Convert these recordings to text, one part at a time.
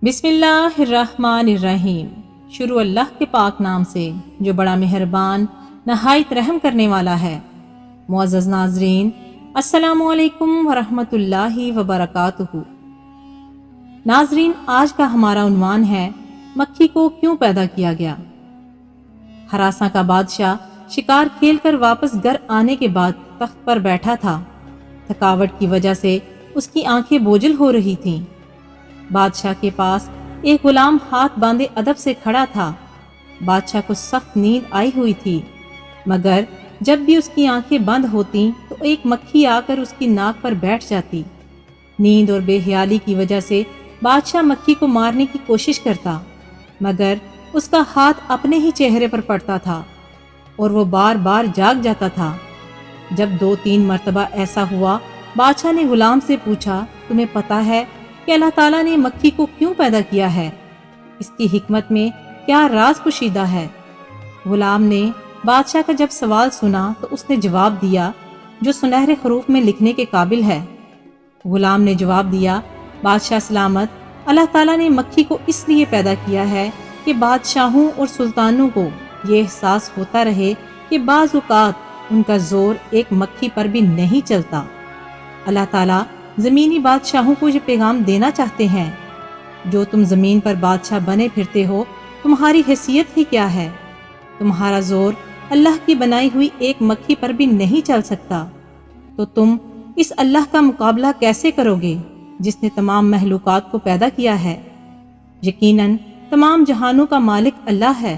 بسم اللہ الرحمن الرحیم۔ شروع اللہ کے پاک نام سے جو بڑا مہربان نہایت رحم کرنے والا ہے۔ معزز ناظرین، السلام علیکم ورحمۃ اللہ وبرکاتہ۔ ناظرین، آج کا ہمارا عنوان ہے مکھی کو کیوں پیدا کیا گیا۔ ہراساں کا بادشاہ شکار کھیل کر واپس گھر آنے کے بعد تخت پر بیٹھا تھا۔ تھکاوٹ کی وجہ سے اس کی آنکھیں بوجھل ہو رہی تھیں۔ بادشاہ کے پاس ایک غلام ہاتھ باندھے ادب سے کھڑا تھا۔ بادشاہ کو سخت نیند آئی ہوئی تھی، مگر جب بھی اس کی آنکھیں بند ہوتیں تو ایک مکھی آ کر اس کی ناک پر بیٹھ جاتی۔ نیند اور بے خیالی کی وجہ سے بادشاہ مکھی کو مارنے کی کوشش کرتا، مگر اس کا ہاتھ اپنے ہی چہرے پر پڑتا تھا اور وہ بار بار جاگ جاتا تھا۔ جب 2-3 مرتبہ ایسا ہوا، بادشاہ نے غلام سے پوچھا، تمہیں پتہ ہے کہ اللہ تعالیٰ نے مکھی کو کیوں پیدا کیا ہے؟ اس کی حکمت میں کیا راز پوشیدہ ہے؟ غلام نے بادشاہ کا جب سوال سنا تو اس نے جواب دیا جو سنہرے حروف میں لکھنے کے قابل ہے۔ غلام نے جواب دیا، بادشاہ سلامت، اللہ تعالیٰ نے مکھی کو اس لیے پیدا کیا ہے کہ بادشاہوں اور سلطانوں کو یہ احساس ہوتا رہے کہ بعض اوقات ان کا زور ایک مکھی پر بھی نہیں چلتا۔ اللہ تعالیٰ زمینی بادشاہوں کو یہ پیغام دینا چاہتے ہیں، جو تم زمین پر بادشاہ بنے پھرتے ہو، تمہاری حیثیت ہی کیا ہے؟ تمہارا زور اللہ کی بنائی ہوئی ایک مکھی پر بھی نہیں چل سکتا، تو تم اس اللہ کا مقابلہ کیسے کرو گے جس نے تمام مخلوقات کو پیدا کیا ہے؟ یقیناً تمام جہانوں کا مالک اللہ ہے۔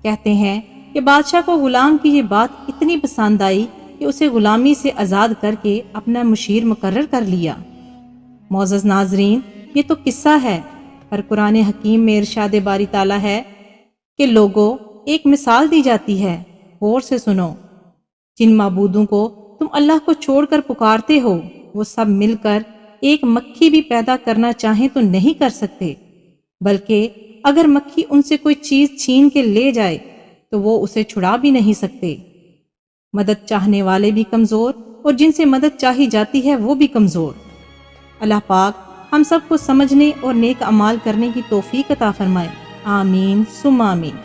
کہتے ہیں کہ بادشاہ کو غلام کی یہ بات اتنی پسند آئی کہ اسے غلامی سے آزاد کر کے اپنا مشیر مقرر کر لیا۔ معزز ناظرین، یہ تو قصہ ہے، پر قرآن حکیم میں ارشاد باری تعالیٰ ہے کہ لوگوں، ایک مثال دی جاتی ہے، غور سے سنو۔ جن معبودوں کو تم اللہ کو چھوڑ کر پکارتے ہو، وہ سب مل کر ایک مکھی بھی پیدا کرنا چاہیں تو نہیں کر سکتے، بلکہ اگر مکھی ان سے کوئی چیز چھین کے لے جائے تو وہ اسے چھڑا بھی نہیں سکتے۔ مدد چاہنے والے بھی کمزور اور جن سے مدد چاہی جاتی ہے وہ بھی کمزور۔ اللہ پاک ہم سب کو سمجھنے اور نیک اعمال کرنے کی توفیق عطا فرمائے، آمین ثم آمین۔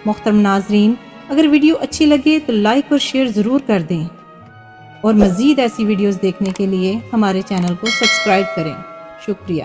محترم ناظرین، اگر ویڈیو اچھی لگے تو لائک اور شیئر ضرور کر دیں، اور مزید ایسی ویڈیوز دیکھنے کے لیے ہمارے چینل کو سبسکرائب کریں۔ شکریہ۔